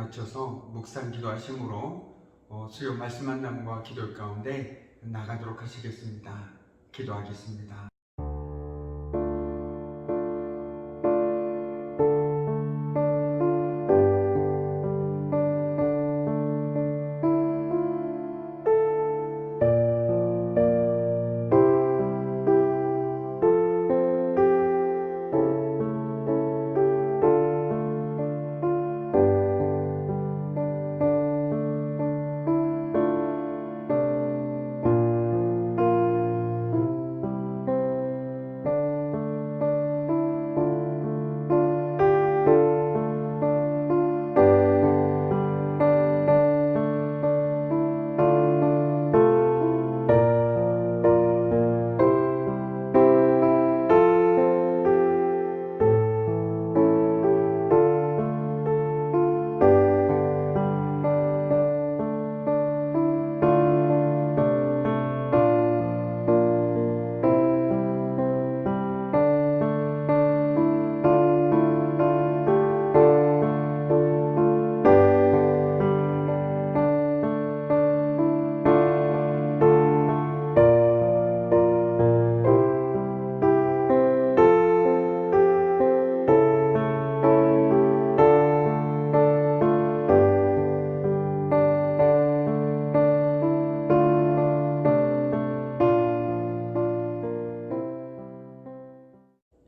낮춰서 묵상 기도하심으로 수요 말씀 만남과 기도 가운데 나가도록 하시겠습니다. 기도하겠습니다.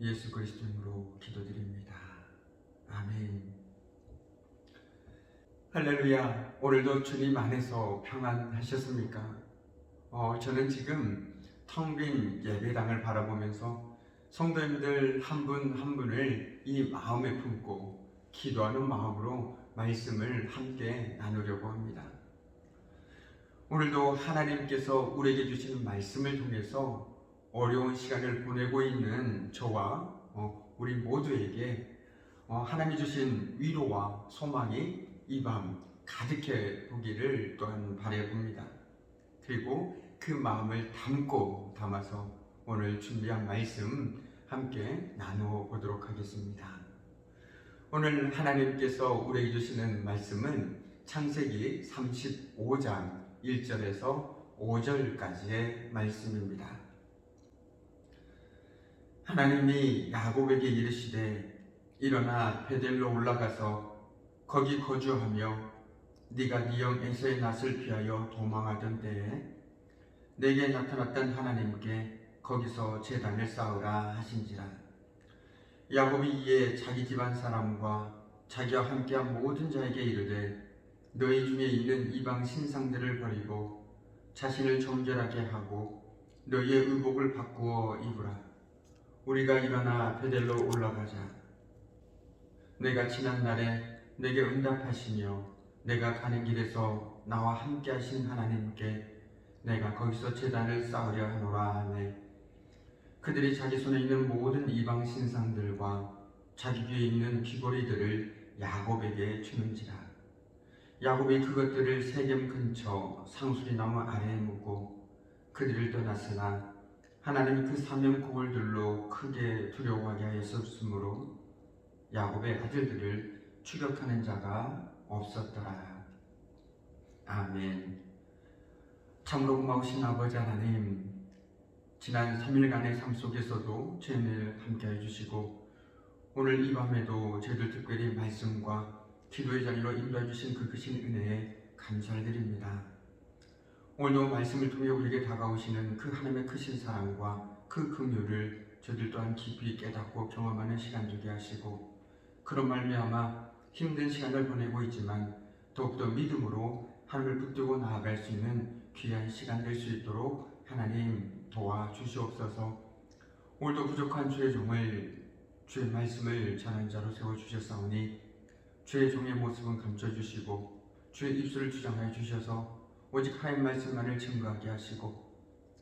예수 그리스도 이름으로 기도드립니다. 아멘. 할렐루야. 오늘도 주님 안에서 평안하셨습니까? 저는 지금 텅 빈 예배당을 바라보면서 성도님들 한 분 한 분을 이 마음에 품고 기도하는 마음으로 말씀을 함께 나누려고 합니다. 오늘도 하나님께서 우리에게 주시는 말씀을 통해서 어려운 시간을 보내고 있는 저와 우리 모두에게 하나님이 주신 위로와 소망이 이 밤 가득해 보기를 또한 바라봅니다. 그리고 그 마음을 담아서 오늘 준비한 말씀 함께 나누어 보도록 하겠습니다. 오늘 하나님께서 우리에게 주시는 말씀은 창세기 35장 1절에서 5절까지의 말씀입니다. 하나님이 야곱에게 이르시되 일어나 베델로 올라가서 거기 거주하며 네가 네 형 에서의 낯을 피하여 도망하던 때에 내게 나타났던 하나님께 거기서 제단을 쌓으라 하신지라. 야곱이 이에 자기 집안 사람과 자기와 함께한 모든 자에게 이르되 너희 중에 있는 이방 신상들을 버리고 자신을 정결하게 하고 너희의 의복을 바꾸어 입으라. 우리가 일어나 베델로 올라가자. 내가 지난 날에 내게 응답하시며 내가 가는 길에서 나와 함께 하신 하나님께 내가 거기서 제단을 쌓으려 하노라 하매 그들이 자기 손에 있는 모든 이방 신상들과 자기 뒤에 있는 귀고리들을 야곱에게 주는지라. 야곱이 그것들을 세겜 근처 상수리 나무 아래에 묻고 그들을 떠났으나 하나님이 그 사명 고을들로 크게 두려워하게 하였으므로 야곱의 아들들을 추격하는 자가 없었더라. 아멘. 참으로 고마우신 아버지 하나님, 지난 3일간의 삶 속에서도 저희를 함께해 주시고 오늘 이 밤에도 저희들 특별히 말씀과 기도의 자리로 인도해 주신 그 크신 은혜에 감사를 드립니다. 오늘도 말씀을 통해 우리에게 다가오시는 그 하나님의 크신 사랑과 그 긍휼을 저희들 또한 깊이 깨닫고 경험하는 시간 되게 하시고 그런 말미암아 힘든 시간을 보내고 있지만 더욱더 믿음으로 하늘을 붙들고 나아갈 수 있는 귀한 시간 될 수 있도록 하나님 도와주시옵소서. 오늘도 부족한 주의 종을 주의 말씀을 전한 자로 세워주셨사오니 주의 종의 모습은 감춰주시고 주의 입술을 주장하여 주셔서 오직 하나님 말씀만을 증거하게 하시고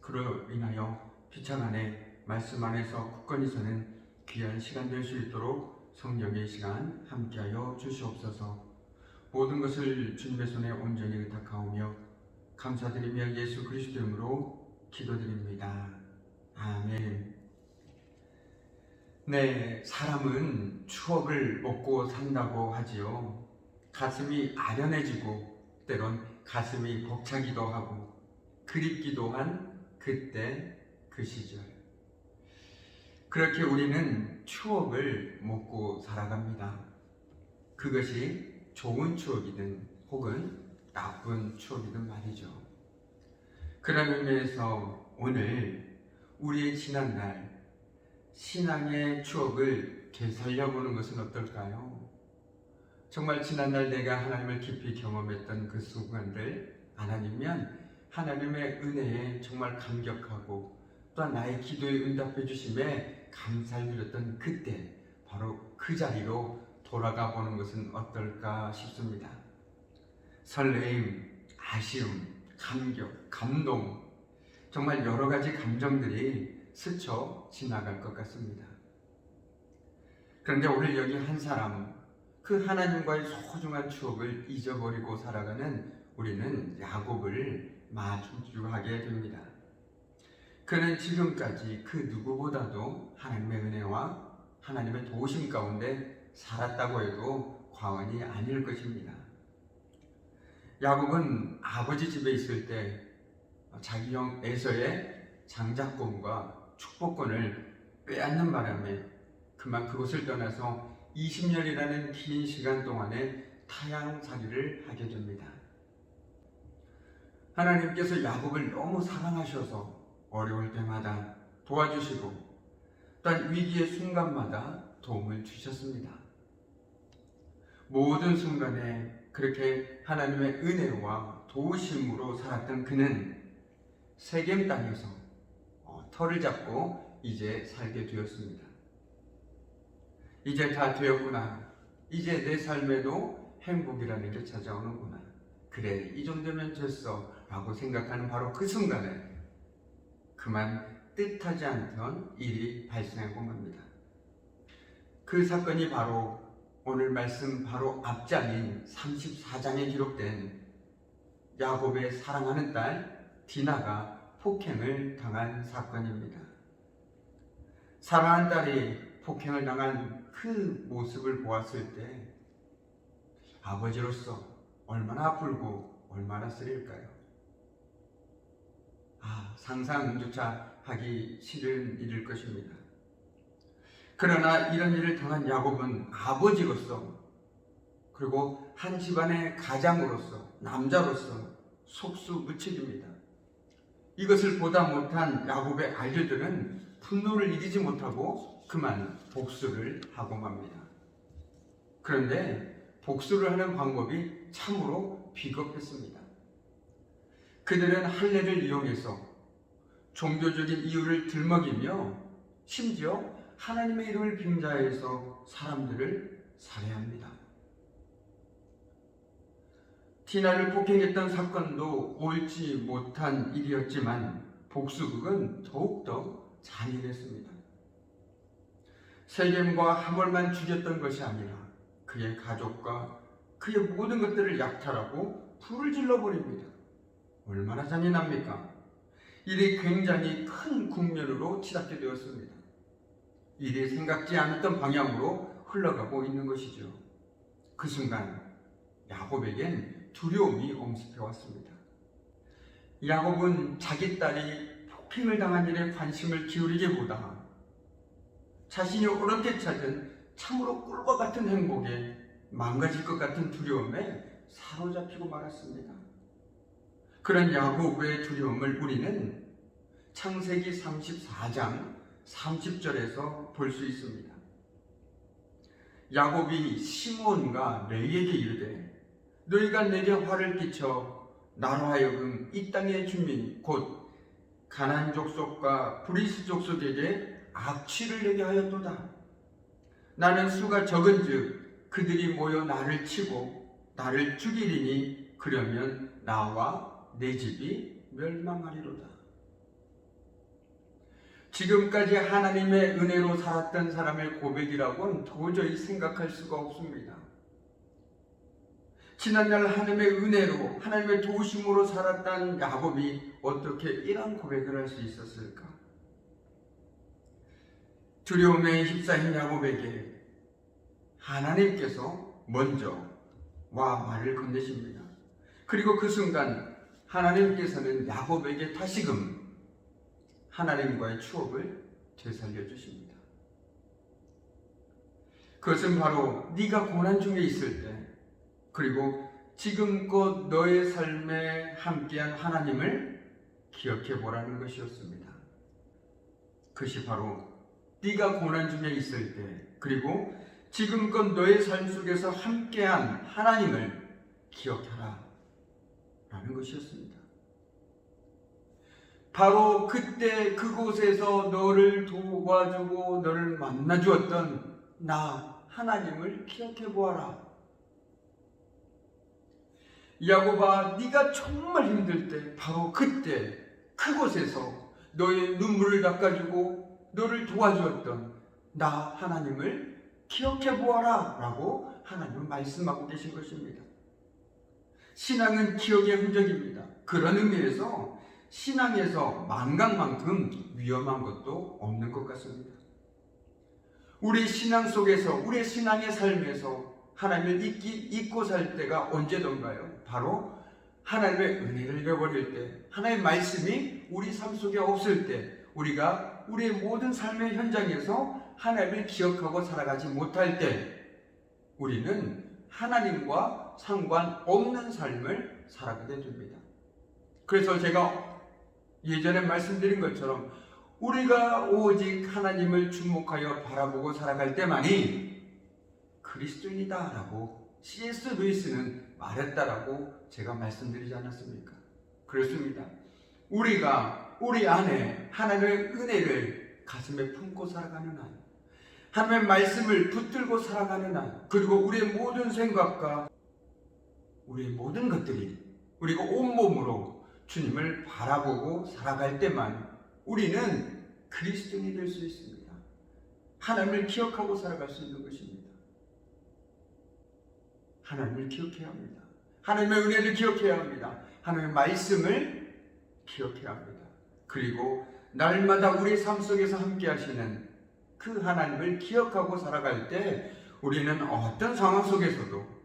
그로 인하여 피차 안에 말씀 안에서 굳건히 서는 귀한 시간 될 수 있도록 성령의 시간 함께하여 주시옵소서. 모든 것을 주님의 손에 온전히 의탁하오며 감사드리며 예수 그리스도 이름으로 기도드립니다. 아멘. 네, 사람은 추억을 먹고 산다고 하지요. 가슴이 아련해지고 때론 가슴이 벅차기도 하고 그립기도 한 그때 그 시절. 그렇게 우리는 추억을 먹고 살아갑니다. 그것이 좋은 추억이든 혹은 나쁜 추억이든 말이죠. 그런 의미에서 오늘 우리의 지난날 신앙의 추억을 되살려보는 것은 어떨까요? 정말 지난날 내가 하나님을 깊이 경험했던 그 순간들, 하나님이면 하나님의 은혜에 정말 감격하고 또한 나의 기도에 응답해 주심에 감사를 드렸던 그때 바로 그 자리로 돌아가 보는 것은 어떨까 싶습니다. 설레임, 아쉬움, 감격, 감동, 정말 여러 가지 감정들이 스쳐 지나갈 것 같습니다. 그런데 오늘 여기 한 사람, 그 하나님과의 소중한 추억을 잊어버리고 살아가는 우리는 야곱을 마주하게 됩니다. 그는 지금까지 그 누구보다도 하나님의 은혜와 하나님의 도우심 가운데 살았다고 해도 과언이 아닐 것입니다. 야곱은 아버지 집에 있을 때 자기 형 에서의 장자권과 축복권을 빼앗는 바람에 그만 그곳을 떠나서 20년이라는 긴 시간 동안에 타향살이를 하게 됩니다. 하나님께서 야곱을 너무 사랑하셔서 어려울 때마다 도와주시고 또한 위기의 순간마다 도움을 주셨습니다. 모든 순간에 그렇게 하나님의 은혜와 도우심으로 살았던 그는 세겜 땅에서 터를 잡고 이제 살게 되었습니다. 이제 다 되었구나. 이제 내 삶에도 행복이라는 게 찾아오는구나. 그래, 이 정도면 됐어 라고 생각하는 바로 그 순간에 그만 뜻하지 않던 일이 발생하고 맙니다. 그 사건이 바로 오늘 말씀 바로 앞장인 34장에 기록된 야곱의 사랑하는 딸 디나가 폭행을 당한 사건입니다. 사랑하는 딸이 폭행을 당한 그 모습을 보았을 때 아버지로서 얼마나 아프고 얼마나 쓰릴까요? 상상조차 하기 싫은 일일 것입니다. 그러나 이런 일을 당한 야곱은 아버지로서 그리고 한 집안의 가장으로서 남자로서 속수무책입니다. 이것을 보다 못한 야곱의 아들들은 분노를 이기지 못하고 그만 복수를 하고 맙니다. 그런데 복수를 하는 방법이 참으로 비겁했습니다. 그들은 할례를 이용해서 종교적인 이유를 들먹이며 심지어 하나님의 이름을 빙자해서 사람들을 살해합니다. 디나를 폭행했던 사건도 옳지 못한 일이었지만 복수극은 더욱더 잔인했습니다. 세겜과 하몰만 죽였던 것이 아니라 그의 가족과 그의 모든 것들을 약탈하고 불을 질러버립니다. 얼마나 잔인합니까? 일이 굉장히 큰 국면으로 치닫게 되었습니다. 일이 생각지 않았던 방향으로 흘러가고 있는 것이죠. 그 순간 야곱에겐 두려움이 엄습해 왔습니다. 야곱은 자기 딸이 폭행을 당한 일에 관심을 기울이기보다 자신이 어렵게 찾은 참으로 꿀과 같은 행복에 망가질 것 같은 두려움에 사로잡히고 말았습니다. 그런 야곱의 두려움을 우리는 창세기 34장 30절에서 볼 수 있습니다. 야곱이 시므온과 레위에게 이르되 너희가 내게 화를 끼쳐 나로 하여금 이 땅의 주민 곧 가나안 족속과 브리스 족속에게 악취를 내게 하였도다. 나는 수가 적은즉 그들이 모여 나를 치고 나를 죽이리니 그러면 나와 내 집이 멸망하리로다. 지금까지 하나님의 은혜로 살았던 사람의 고백이라고는 도저히 생각할 수가 없습니다. 지난날 하나님의 은혜로 하나님의 도우심으로 살았던 야곱이 어떻게 이런 고백을 할 수 있었을까? 두려움에 휩싸인 야곱에게 하나님께서 먼저 말을 건네십니다. 그리고 그 순간 하나님께서는 야곱에게 다시금 하나님과의 추억을 되살려 주십니다. 그것은 바로 네가 고난 중에 있을 때, 그리고 지금껏 너의 삶에 함께한 하나님을 기억해 보라는 것이었습니다. 그것이 바로 네가 고난 중에 있을 때, 그리고 지금껏 너의 삶 속에서 함께한 하나님을 기억하라 라는 것이었습니다. 바로 그때 그곳에서 너를 도와주고 너를 만나주었던 나 하나님을 기억해 보아라. 야곱아, 네가 정말 힘들 때 바로 그때 그곳에서 너의 눈물을 닦아주고 너를 도와주었던 나 하나님을 기억해 보아라 라고 하나님은 말씀하고 계신 것입니다. 신앙은 기억의 흔적입니다. 그런 의미에서 신앙에서 망각만큼 위험한 것도 없는 것 같습니다. 우리 신앙 속에서, 우리 신앙의 삶에서 하나님을 잊고 살 때가 언제던가요? 바로 하나님의 은혜를 잃어버릴 때, 하나님의 말씀이 우리 삶 속에 없을 때, 우리가 우리의 모든 삶의 현장에서 하나님을 기억하고 살아가지 못할 때, 우리는 하나님과 상관없는 삶을 살아가게 됩니다. 그래서 제가 예전에 말씀드린 것처럼 우리가 오직 하나님을 주목하여 바라보고 살아갈 때만이 그리스도인이다 라고 C.S. 루이스는 말했다라고 제가 말씀드리지 않았습니까? 그렇습니다. 우리가 우리 안에 하나님의 은혜를 가슴에 품고 살아가는 한, 하나님의 말씀을 붙들고 살아가는 한, 그리고 우리의 모든 생각과 우리의 모든 것들이 우리가 온몸으로 주님을 바라보고 살아갈 때만 우리는 그리스도인이 될 수 있습니다. 하나님을 기억하고 살아갈 수 있는 것입니다. 하나님을 기억해야 합니다. 하나님의 은혜를 기억해야 합니다. 하나님의 말씀을 기억해야 합니다. 그리고 날마다 우리 삶 속에서 함께 하시는 그 하나님을 기억하고 살아갈 때 우리는 어떤 상황 속에서도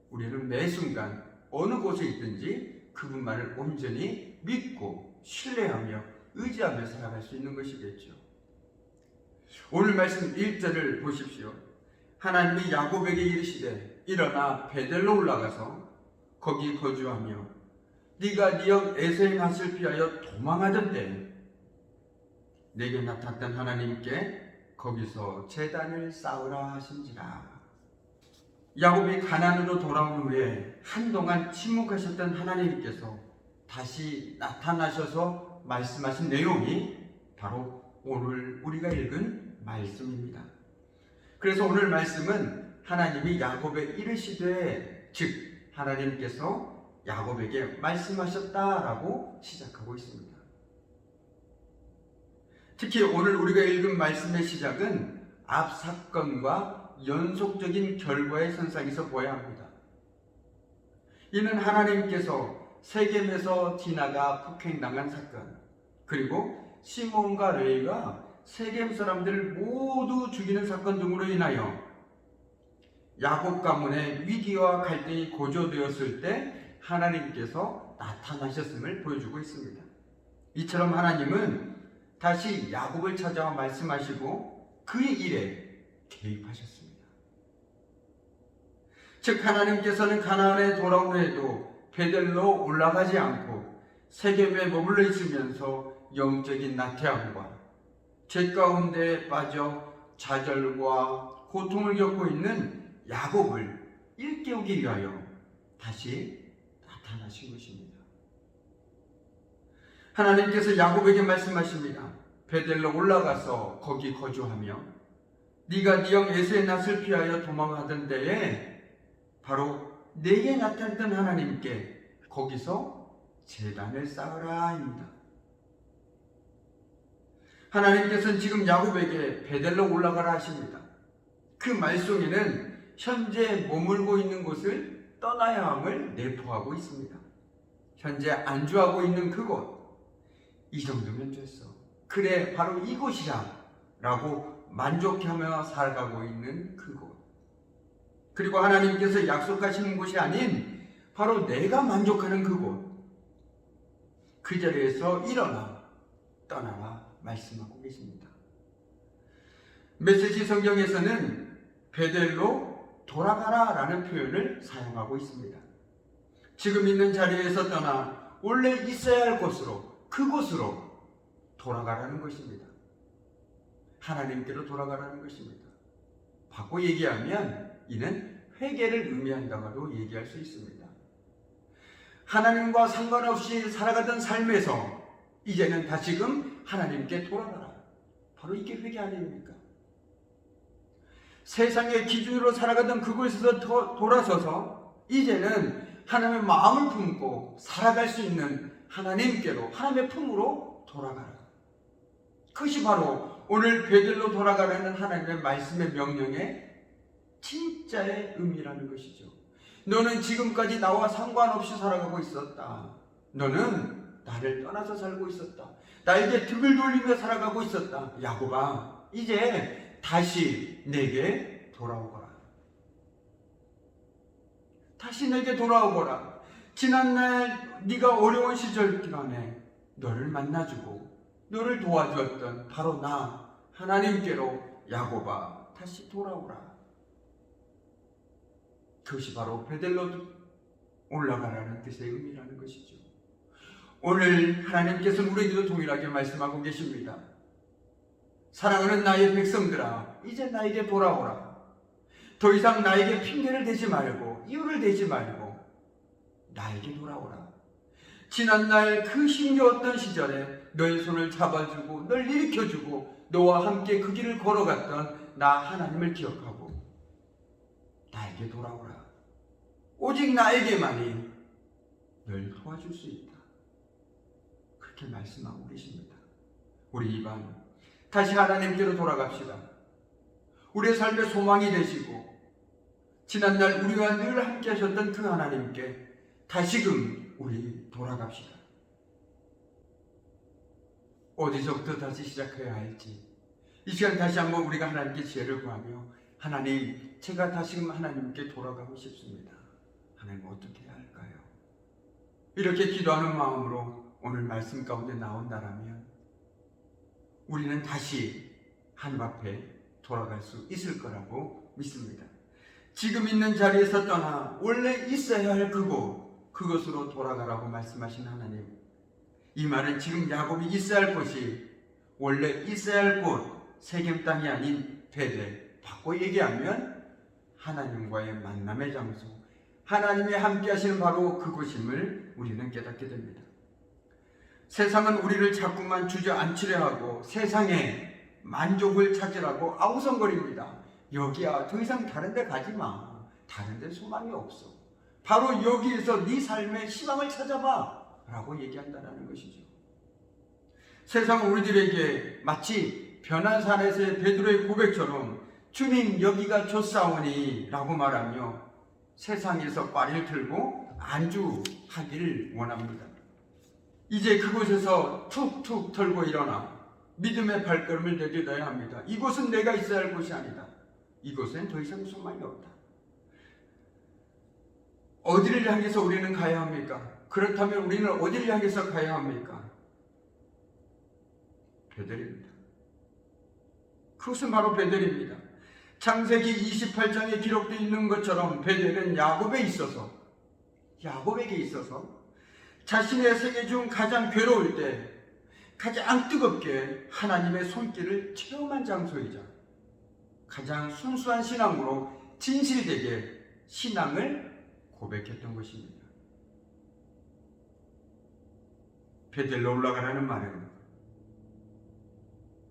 우리는 매 순간 어느 곳에 있든지 그분만을 온전히 믿고 신뢰하며 의지하며 살아갈 수 있는 것이겠죠. 오늘 말씀 1절을 보십시오. 하나님이 야곱에게 이르시되 일어나 베델로 올라가서 거기 거주하며 네가 네 형 에서의 낯을 피하여 도망하던 때에 내게 나타났던 하나님께 거기서 제단을 쌓으라 하신지라. 야곱이 가나안으로 돌아온 후에 한동안 침묵하셨던 하나님께서 다시 나타나셔서 말씀하신 내용이 바로 오늘 우리가 읽은 말씀입니다. 그래서 오늘 말씀은 하나님이 야곱에 이르시되, 즉 하나님께서 야곱에게 말씀하셨다라고 시작하고 있습니다. 특히 오늘 우리가 읽은 말씀의 시작은 앞 사건과 연속적인 결과의 선상에서 보아야 합니다. 이는 하나님께서 세겜에서 디나가 폭행당한 사건, 그리고 시몬과 레위가 세겜 사람들을 모두 죽이는 사건 등으로 인하여 야곱 가문의 위기와 갈등이 고조되었을 때 하나님께서 나타나셨음을 보여주고 있습니다. 이처럼 하나님은 다시 야곱을 찾아와 말씀하시고 그의 일에 개입하셨습니다. 즉 하나님께서는 가나안에 돌아온 후에도 베델로 올라가지 않고 세겜에 머물러 있으면서 영적인 나태함과 죄 가운데 빠져 좌절과 고통을 겪고 있는 야곱을 일깨우기 위하여 다시 나타나신 것입니다. 하나님께서 야곱에게 말씀하십니다. 베델로 올라가서 거기 거주하며 네가 네 형 에서의 낯을 피하여 도망하던 때에 바로 내게 나타났던 하나님께 거기서 제단을 쌓으라입니다. 하나님께서는 지금 야곱에게 베델로 올라가라 하십니다. 그 말 속에는 현재 머물고 있는 곳을 떠나야 함을 내포하고 있습니다. 현재 안주하고 있는 그곳, 이 정도면 됐어. 그래, 바로 이곳이야 라고 만족하며 살아가고 있는 그곳. 그리고 하나님께서 약속하시는 곳이 아닌 바로 내가 만족하는 그곳, 그 자리에서 일어나 떠나라 말씀하고 계십니다. 메시지 성경에서는 베델로 돌아가라 라는 표현을 사용하고 있습니다. 지금 있는 자리에서 떠나 원래 있어야 할 곳으로, 그곳으로 돌아가라는 것입니다. 하나님께로 돌아가라는 것입니다. 바꿔 얘기하면 이는 회개를 의미한다고도 얘기할 수 있습니다. 하나님과 상관없이 살아가던 삶에서 이제는 다시금 하나님께 돌아가라. 바로 이게 회개 아닙니까? 세상의 기준으로 살아가던 그곳에서 돌아서서 이제는 하나님의 마음을 품고 살아갈 수 있는 하나님께로, 하나님의 품으로 돌아가라. 그것이 바로 오늘 베들로 돌아가라는 하나님의 말씀의 명령의 진짜의 의미라는 것이죠. 너는 지금까지 나와 상관없이 살아가고 있었다. 너는 나를 떠나서 살고 있었다. 나에게 등을 돌리며 살아가고 있었다. 야곱아, 이제 다시 내게 돌아오거라. 다시 내게 돌아오거라. 지난날 네가 어려운 시절 기간에 너를 만나주고 너를 도와주었던 바로 나 하나님께로 야곱아 다시 돌아오라. 그것이 바로 베델로 올라가라는 뜻의 의미라는 것이죠. 오늘 하나님께서는 우리에게도 동일하게 말씀하고 계십니다. 사랑하는 나의 백성들아, 이제 나에게 돌아오라. 더 이상 나에게 핑계를 대지 말고 이유를 대지 말고 나에게 돌아오라. 지난날 그 힘겨웠던 시절에 너의 손을 잡아주고 널 일으켜주고 너와 함께 그 길을 걸어갔던 나 하나님을 기억하고 나에게 돌아오라. 오직 나에게만이 널 도와줄 수 있다. 그렇게 말씀하고 계십니다. 우리 이반 다시 하나님께로 돌아갑시다. 우리의 삶의 소망이 되시고 지난날 우리와 늘 함께 하셨던 그 하나님께 다시금 우리 돌아갑시다. 어디서부터 다시 시작해야 할지 이 시간 다시 한번 우리가 하나님께 지혜를 구하며 하나님, 제가 다시금 하나님께 돌아가고 싶습니다. 하나님 어떻게 해야 할까요? 이렇게 기도하는 마음으로 오늘 말씀 가운데 나온다라면 우리는 다시 하나님 앞에 돌아갈 수 있을 거라고 믿습니다. 지금 있는 자리에서 떠나 원래 있어야 할 그곳으로 돌아가라고 말씀하신 하나님, 이 말은 지금 야곱이 있어야 할 곳이 원래 있어야 할 곳 세겜 땅이 아닌 베델, 바꿔 얘기하면 하나님과의 만남의 장소, 하나님이 함께 하시는 바로 그곳임을 우리는 깨닫게 됩니다. 세상은 우리를 자꾸만 주저앉히려 하고 세상에 만족을 찾으라고 아우성거립니다. 여기야, 더 이상 다른 데 가지 마. 다른 데 소망이 없어. 바로 여기에서 네 삶의 희망을 찾아봐 라고 얘기한다는 것이죠. 세상은 우리들에게 마치 변화산에서의 베드로의 고백처럼 주님 여기가 좋사오니 라고 말하며 세상에서 꽈리를 틀고 안주하기를 원합니다. 이제 그곳에서 툭툭 털고 일어나 믿음의 발걸음을 내딛어야 합니다. 이곳은 내가 있어야 할 곳이 아니다. 이곳엔 더 이상 소망이 없다. 어디를 향해서 우리는 가야 합니까? 그렇다면 우리는 어디를 향해서 가야 합니까? 베델입니다. 그것은 바로 베델입니다. 창세기 28장에 기록되어 있는 것처럼 베델은 야곱에게 있어서 자신의 세계 중 가장 괴로울 때 가장 뜨겁게 하나님의 손길을 체험한 장소이자 가장 순수한 신앙으로 진실되게 신앙을 고백했던 것입니다. 베델로 올라가라는 말은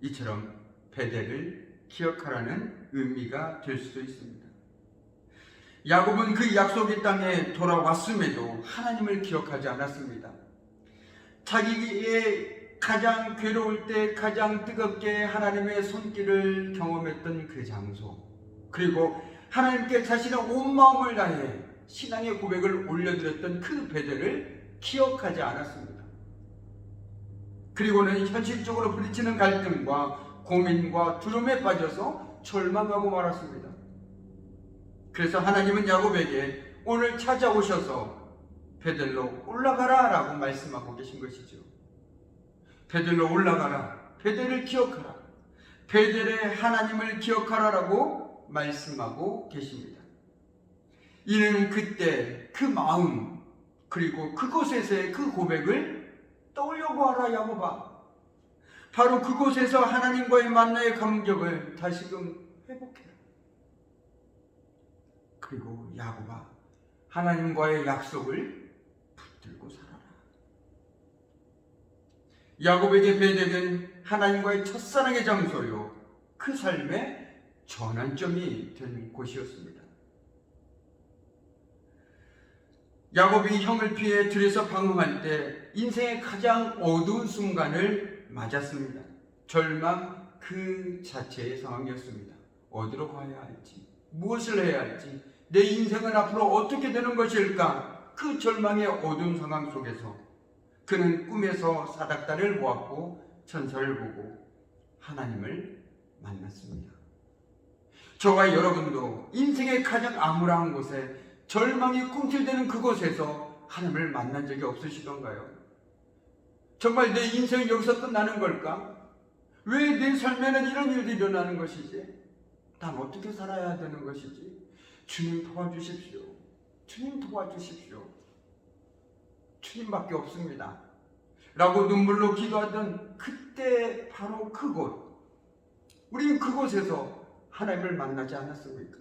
이처럼 베델을 기억하라는 의미가 될 수도 있습니다. 야곱은 그 약속의 땅에 돌아왔음에도 하나님을 기억하지 않았습니다. 자기의 가장 괴로울 때 가장 뜨겁게 하나님의 손길을 경험했던 그 장소, 그리고 하나님께 자신의 온 마음을 다해 신앙의 고백을 올려드렸던 그 베델을 기억하지 않았습니다. 그리고는 현실적으로 부딪히는 갈등과 고민과 두려움에 빠져서 절망하고 말았습니다. 그래서 하나님은 야곱에게 오늘 찾아오셔서 베델로 올라가라 라고 말씀하고 계신 것이죠. 베델로 올라가라. 베델을 기억하라. 베델의 하나님을 기억하라라고 말씀하고 계십니다. 이는 그때 그 마음 그리고 그곳에서의 그 고백을 떠올려보아라 야곱아. 바로 그곳에서 하나님과의 만나의 감격을 다시금 회복해라. 그리고 야곱아, 하나님과의 약속을 붙들고 살아라. 야곱에게 베델은 하나님과의 첫사랑의 장소요, 그 삶의 전환점이 된 곳이었습니다. 야곱이 형을 피해 들에서 방황할 때 인생의 가장 어두운 순간을 맞았습니다. 절망 그 자체의 상황이었습니다. 어디로 가야 할지, 무엇을 해야 할지, 내 인생은 앞으로 어떻게 되는 것일까? 그 절망의 어두운 상황 속에서 그는 꿈에서 사닥다리를 보았고 천사를 보고 하나님을 만났습니다. 저와 여러분도 인생의 가장 암울한 곳에, 절망이 꿈틀대는 그곳에서 하나님을 만난 적이 없으시던가요? 정말 내 인생이 여기서 끝나는 걸까? 왜 내 삶에는 이런 일들이 일어나는 것이지? 난 어떻게 살아야 되는 것이지? 주님 도와주십시오. 주님 도와주십시오. 주님밖에 없습니다. 라고 눈물로 기도하던 그때 바로 그곳, 우리는 그곳에서 하나님을 만나지 않았습니까?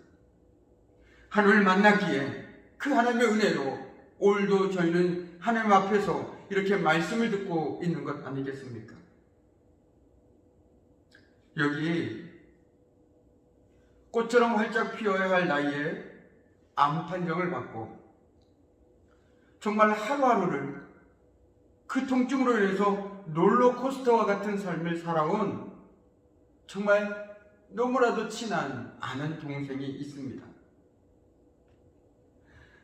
하나님을 만났기에 그 하나님의 은혜로 오늘도 저희는 하나님 앞에서 이렇게 말씀을 듣고 있는 것 아니겠습니까? 여기 꽃처럼 활짝 피어야 할 나이에 암 판정을 받고 정말 하루하루를 그 통증으로 인해서 롤러코스터와 같은 삶을 살아온 정말 너무나도 친한 아는 동생이 있습니다.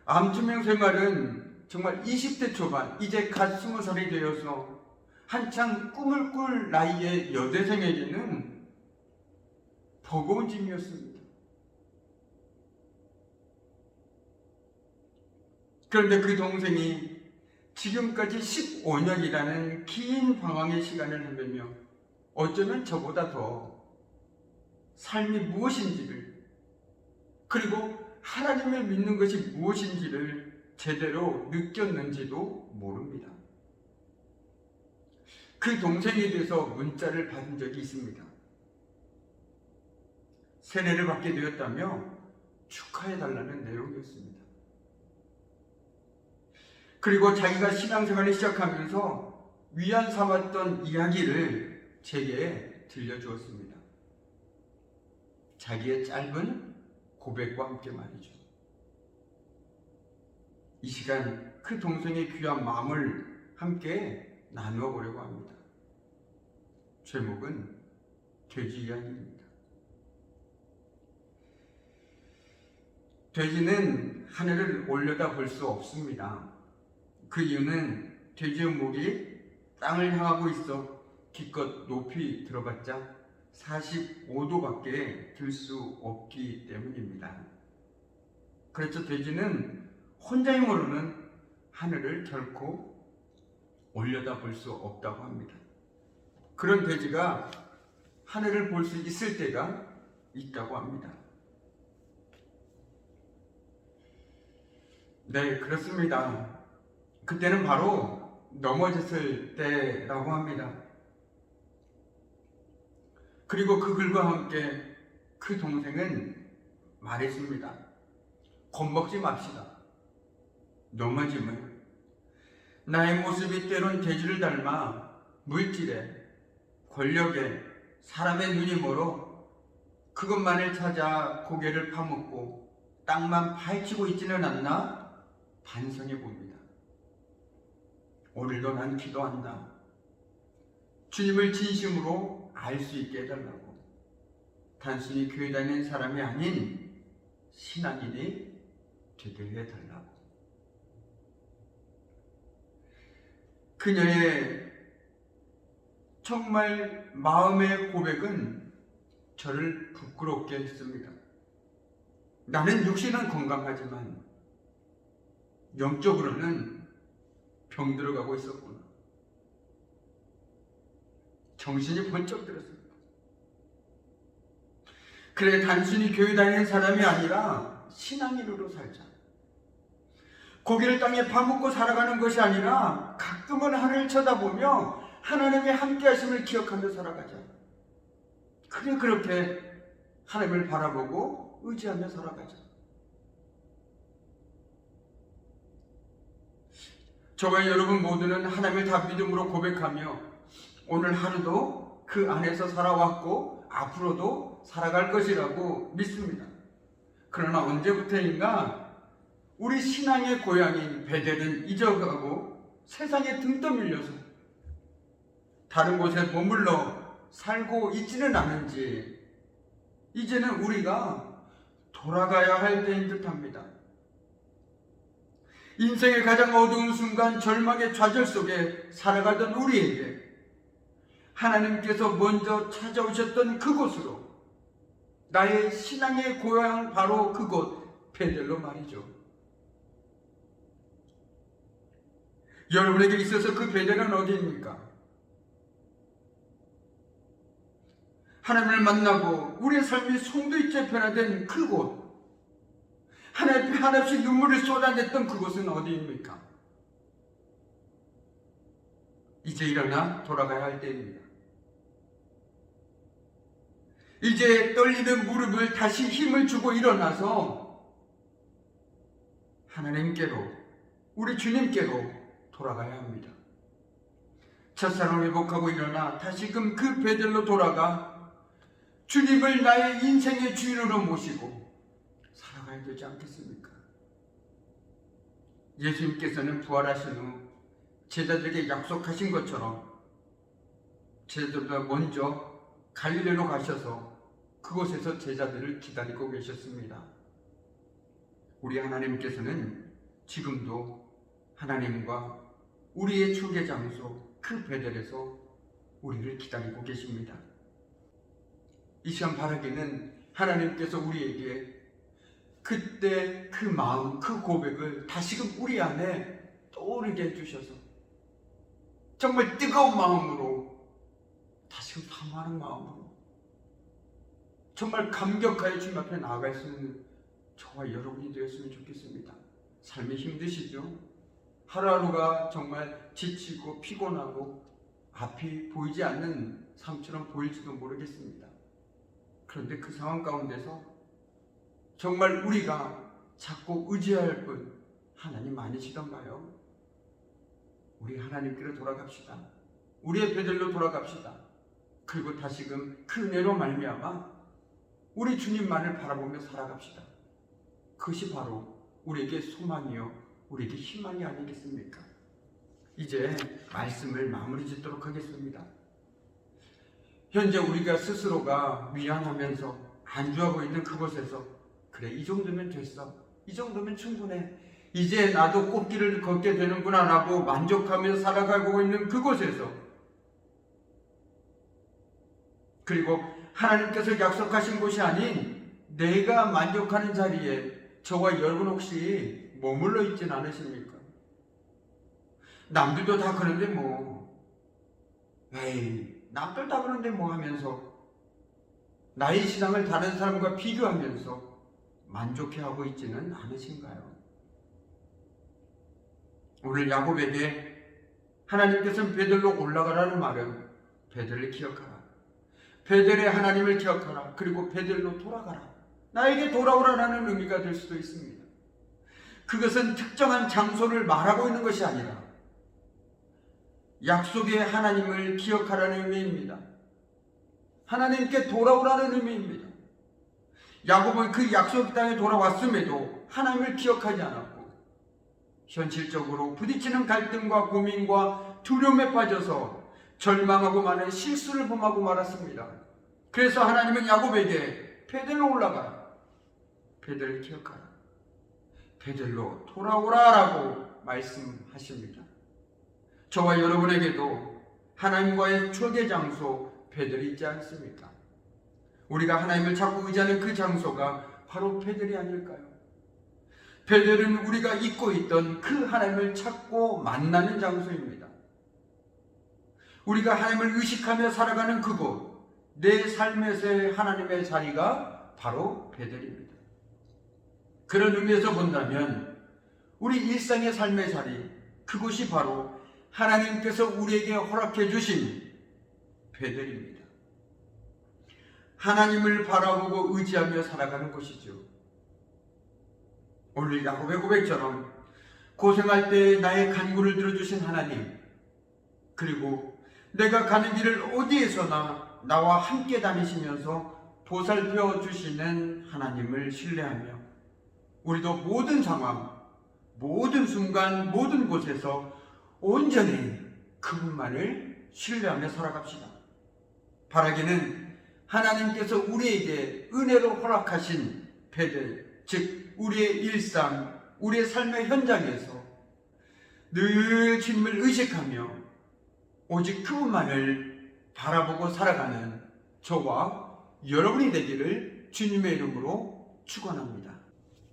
암투명 생활은 정말 20대 초반, 이제 갓 20살이 되어서 한창 꿈을 꿀 나이의 여대생에게는 버거운 짐이었습니다. 그런데 그 동생이 지금까지 15년이라는 긴 방황의 시간을 헤매며 어쩌면 저보다 더 삶이 무엇인지를, 그리고 하나님을 믿는 것이 무엇인지를 제대로 느꼈는지도 모릅니다. 그 동생에 대해서 문자를 받은 적이 있습니다. 세례를 받게 되었다며 축하해달라는 내용이었습니다. 그리고 자기가 신앙생활을 시작하면서 위안 삼았던 이야기를 제게 들려주었습니다. 자기의 짧은 고백과 함께 말이죠. 이 시간 그 동생의 귀한 마음을 함께 나누어 보려고 합니다. 제목은 돼지 이야기입니다. 돼지는 하늘을 올려다 볼 수 없습니다. 그 이유는 돼지의 목이 땅을 향하고 있어 기껏 높이 들어봤자 45도밖에 들 수 없기 때문입니다. 그래서 돼지는 혼자 힘으로는 하늘을 결코 올려다 볼 수 없다고 합니다. 그런 돼지가 하늘을 볼 수 있을 때가 있다고 합니다. 네, 그렇습니다. 그때는 바로 넘어졌을 때라고 합니다. 그리고 그 글과 함께 그 동생은 말했습니다. 겁먹지 맙시다. 넘어짐을. 나의 모습이 때론 돼지를 닮아 물질에, 권력에, 사람의 눈이 멀어 그것만을 찾아 고개를 파묻고 땅만 파헤치고 있지는 않나 반성해 봅니다. 오늘도 난 기도한다. 주님을 진심으로 알 수 있게 해달라고. 단순히 교회 다니는 사람이 아닌 신앙인이 되게 해달라고. 그녀의 정말 마음의 고백은 저를 부끄럽게 했습니다. 나는 육신은 건강하지만 영적으로는 병들어가고 있었구나. 정신이 번쩍 들었습니다. 그래, 단순히 교회 다니는 사람이 아니라 신앙인으로 살자. 고개를 땅에 파묻고 살아가는 것이 아니라 가끔은 하늘을 쳐다보며 하나님의 함께하심을 기억하며 살아가자. 그래, 그렇게 하나님을 바라보고 의지하며 살아가자. 저와 여러분 모두는 하나님을 다 믿음으로 고백하며 오늘 하루도 그 안에서 살아왔고 앞으로도 살아갈 것이라고 믿습니다. 그러나 언제부터인가 우리 신앙의 고향인 베델은 잊어가고 세상에 등 떠밀려서 다른 곳에 머물러 살고 있지는 않은지 이제는 우리가 돌아가야 할 때인 듯합니다. 인생의 가장 어두운 순간 절망의 좌절 속에 살아가던 우리에게 하나님께서 먼저 찾아오셨던 그곳으로, 나의 신앙의 고향 바로 그곳 베델로 말이죠. 여러분에게 있어서 그 베델은 어디입니까? 하나님을 만나고 우리의 삶이 송두리째 변화된 그곳, 하나님 앞에 한없이 눈물을 쏟아냈던 그곳은 어디입니까? 이제 일어나 돌아가야 할 때입니다. 이제 떨리는 무릎을 다시 힘을 주고 일어나서 하나님께로, 우리 주님께로 돌아가야 합니다. 첫사랑을 회복하고 일어나 다시금 그 베델로 돌아가 주님을 나의 인생의 주인으로 모시고 살아가야 되지 않겠습니까? 예수님께서는 부활하신 후 제자들에게 약속하신 것처럼 제자들보다 먼저 갈릴리로 가셔서 그곳에서 제자들을 기다리고 계셨습니다. 우리 하나님께서는 지금도 하나님과 우리의 추계 장소 그 베델에서 우리를 기다리고 계십니다. 이 시간 바라기는 하나님께서 우리에게 그때 그 마음, 그 고백을 다시금 우리 안에 떠오르게 해주셔서 정말 뜨거운 마음으로, 다시금 사모하는 마음으로 정말 감격하여 주님 앞에 나아갈 수 있는 저와 여러분이 되었으면 좋겠습니다. 삶이 힘드시죠? 하루하루가 정말 지치고 피곤하고 앞이 보이지 않는 삶처럼 보일지도 모르겠습니다. 그런데 그 상황 가운데서 정말 우리가 자꾸 의지할 분 하나님 아니시던가요? 우리 하나님께로 돌아갑시다. 우리의 베델로 돌아갑시다. 그리고 다시금 그 은혜로 말미암아 우리 주님만을 바라보며 살아갑시다. 그것이 바로 우리에게 소망이요, 우리에게 희망이 아니겠습니까? 이제 말씀을 마무리 짓도록 하겠습니다. 현재 우리가 스스로가 미안하면서 안주하고 있는 그곳에서 그래, 이 정도면 됐어, 이 정도면 충분해, 이제 나도 꽃길을 걷게 되는구나 라고 만족하며 살아가고 있는 그곳에서, 그리고 하나님께서 약속하신 곳이 아닌 내가 만족하는 자리에 저와 여러분 혹시 머물러 있진 않으십니까? 남들도 다 그런데 에이, 남들 다 그런데 하면서 나의 신앙을 다른 사람과 비교하면서 만족해하고 있지는 않으신가요? 오늘 야곱에게 하나님께서는 베델로 올라가라는 말은 베델을 기억하라, 베델의 하나님을 기억하라, 그리고 베델로 돌아가라, 나에게 돌아오라라는 의미가 될 수도 있습니다. 그것은 특정한 장소를 말하고 있는 것이 아니라 약속의 하나님을 기억하라는 의미입니다. 하나님께 돌아오라는 의미입니다. 야곱은 그 약속 땅에 돌아왔음에도 하나님을 기억하지 않았고 현실적으로 부딪히는 갈등과 고민과 두려움에 빠져서 절망하고 많은 실수를 범하고 말았습니다. 그래서 하나님은 야곱에게 베델로 올라가라, 베델을 기억하라, 베델로 돌아오라라고 말씀하십니다. 저와 여러분에게도 하나님과의 추억의 장소 베델이 있지 않습니까? 우리가 하나님을 찾고 의지하는 그 장소가 바로 베델이 아닐까요? 베델은 우리가 잊고 있던 그 하나님을 찾고 만나는 장소입니다. 우리가 하나님을 의식하며 살아가는 그곳, 내 삶에서의 하나님의 자리가 바로 베델입니다. 그런 의미에서 본다면 우리 일상의 삶의 자리, 그곳이 바로 하나님께서 우리에게 허락해 주신 베델입니다. 하나님을 바라보고 의지하며 살아가는 곳이죠. 오늘 야곱의 고백처럼 고생할 때 나의 간구를 들어주신 하나님, 그리고 내가 가는 길을 어디에서나 나와 함께 다니시면서 보살펴 주시는 하나님을 신뢰하며 우리도 모든 상황, 모든 순간, 모든 곳에서 온전히 그분만을 신뢰하며 살아갑시다. 바라기는 하나님께서 우리에게 은혜로 허락하신 베델, 즉 우리의 일상, 우리의 삶의 현장에서 늘 주님을 의식하며 오직 그분만을 바라보고 살아가는 저와 여러분이 되기를 주님의 이름으로 축원합니다.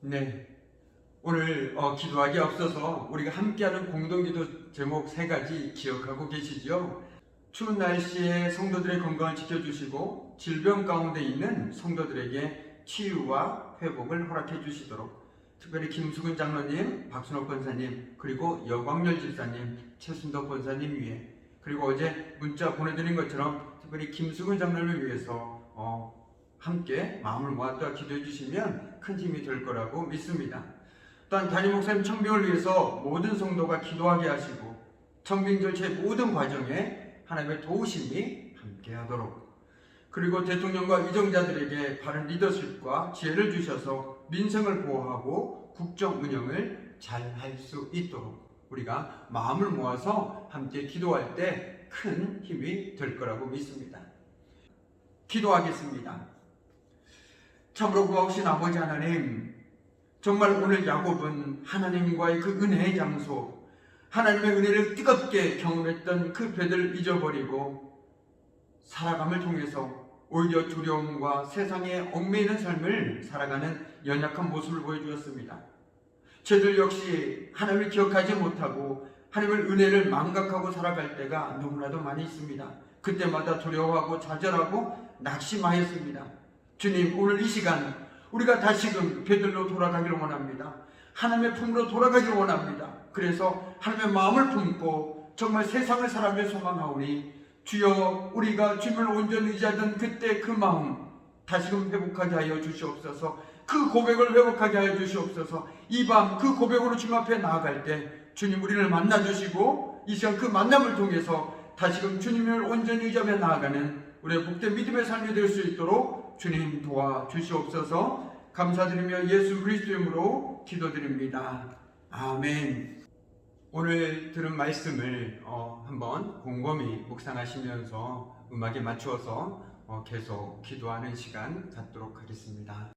네, 오늘 기도하기 앞서서 우리가 함께하는 공동기도 제목 3가지 기억하고 계시죠? 추운 날씨에 성도들의 건강을 지켜주시고 질병 가운데 있는 성도들에게 치유와 회복을 허락해 주시도록 특별히 김수근 장로님, 박순옥 권사님, 그리고 여광열 집사님, 최순덕 권사님 위해, 그리고 어제 문자 보내드린 것처럼 특별히 김수근 장로를 위해서 함께 마음을 모았다 기도해 주시면 큰 힘이 될 거라고 믿습니다. 또한 담임 목사님 청빙을 위해서 모든 성도가 기도하게 하시고 청빙 절차의 모든 과정에 하나님의 도우심이 함께하도록, 그리고 대통령과 위정자들에게 바른 리더십과 지혜를 주셔서 민생을 보호하고 국정 운영을 잘 할 수 있도록 우리가 마음을 모아서 함께 기도할 때 큰 힘이 될 거라고 믿습니다. 기도하겠습니다. 참으로 고마우신 아버지 하나님, 정말 오늘 야곱은 하나님과의 그 은혜의 장소, 하나님의 은혜를 뜨겁게 경험했던 그 베델을 잊어버리고 살아감을 통해서 오히려 두려움과 세상에 얽매이는 삶을 살아가는 연약한 모습을 보여주었습니다. 저희들 역시 하나님을 기억하지 못하고 하나님의 은혜를 망각하고 살아갈 때가 너무나도 많이 있습니다. 그때마다 두려워하고 좌절하고 낙심하였습니다. 주님, 오늘 이 시간 우리가 다시금 베들로 돌아가기를 원합니다. 하나님의 품으로 돌아가기를 원합니다. 그래서 하나님의 마음을 품고 정말 세상을 살아가며 소망하오니 주여, 우리가 주님을 온전히 의지하던 그때 그 마음 다시금 회복하게 하여 주시옵소서. 그 고백을 회복하게 하여 주시옵소서. 이 밤 그 고백으로 주님 앞에 나아갈 때 주님 우리를 만나주시고 이 시간 그 만남을 통해서 다시금 주님을 온전히 의지하며 나아가는 우리의 복된 믿음의 삶이 될 수 있도록 주님 도와주시옵소서. 감사드리며 예수 그리스도의 이름으로 기도드립니다. 아멘. 오늘 들은 말씀을 한번 곰곰이 묵상하시면서 음악에 맞추어서 계속 기도하는 시간 갖도록 하겠습니다.